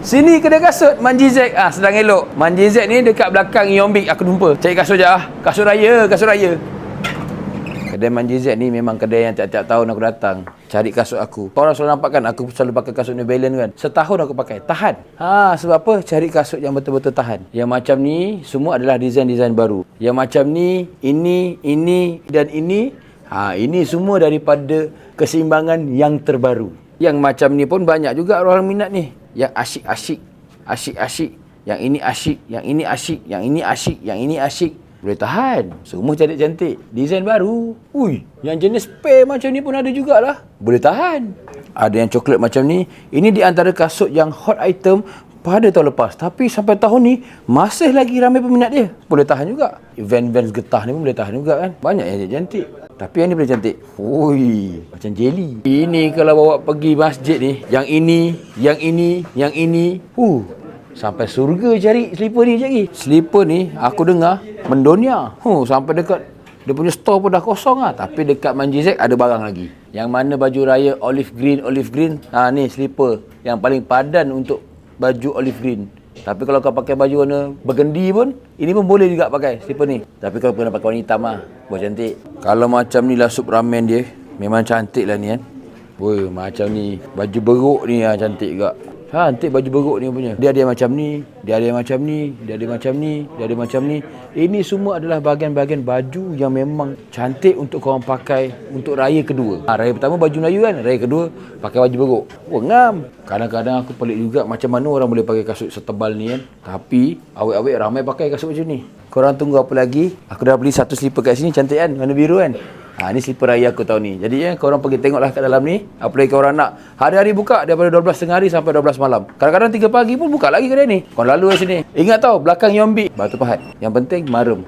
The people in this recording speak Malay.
Sini kedai kasut Manji Z. Sedang elok. Manji Z ni dekat belakang Yombik aku jumpa. Cari kasut je Kasut raya, kasut raya. Kedai Manji Z ni memang kedai yang tiap-tiap tahun aku datang cari kasut aku. Orang selalu nampak kan aku selalu pakai kasut New Balance kan. Setahun aku pakai, tahan. Sebab apa? Cari kasut yang betul-betul tahan. Yang macam ni semua adalah desain-desain baru. Yang macam ni, ini dan ini. Ini semua daripada keseimbangan yang terbaru. Yang macam ni pun banyak juga orang minat ni. Yang asyik-asyik. Yang ini asyik, yang ini asyik, yang ini asyik, yang ini asyik. Boleh tahan. Semua cantik-cantik. Desain baru. Yang jenis pair macam ni pun ada jugalah. Boleh tahan. Ada yang coklat macam ni. Ini di antara kasut yang hot item pada tahun lepas. Tapi sampai tahun ni, masih lagi ramai peminat dia. Boleh tahan juga. Vans getah ni pun boleh tahan juga kan. Banyak yang cantik. Tapi yang ni boleh cantik. Macam jelly. Ini kalau bawa pergi masjid ni. Yang ini, yang ini, yang ini. Sampai surga cari slipper ni lagi. Slipper ni aku dengar mendunia. Sampai dekat dia punya store pun dah kosong lah. Tapi dekat Manji Z ada barang lagi. Yang mana baju raya olive green. Ni slipper yang paling padan untuk baju olive green. Tapi kalau kau pakai baju warna burgundy pun, ini pun boleh juga pakai slipper ni. Tapi kau kena pakai warna hitam lah. Buat cantik. Kalau macam ni lah sup ramen dia, memang cantik lah ni kan. Macam ni. Baju beruk ni lah cantik juga. Cantik baju beruk ni punya. Dia ada yang macam ni, dia ada yang macam ni, dia ada macam ni, dia ada macam ni. Ini semua adalah bahagian-bahagian baju yang memang cantik untuk korang pakai untuk raya kedua. Raya pertama baju Melayu kan, raya kedua pakai baju beruk. Ngam. Kadang-kadang aku pelik juga macam mana orang boleh pakai kasut setebal ni kan. Tapi awet-awet ramai pakai kasut macam ni. Korang tunggu apa lagi? Aku dah beli satu slipper kat sini, cantik kan, warna biru kan. Ni slipper raya aku tahun ni. Jadi korang pergi tengoklah kat dalam ni. Apa lagi korang nak. Hari-hari buka daripada 12 tengah hari sampai 12 malam. Kadang-kadang 3 pagi pun buka lagi kedai ni. Korang lalu kat sini. Ingat tau, belakang Yombik, Batu Pahat. Yang penting, marum.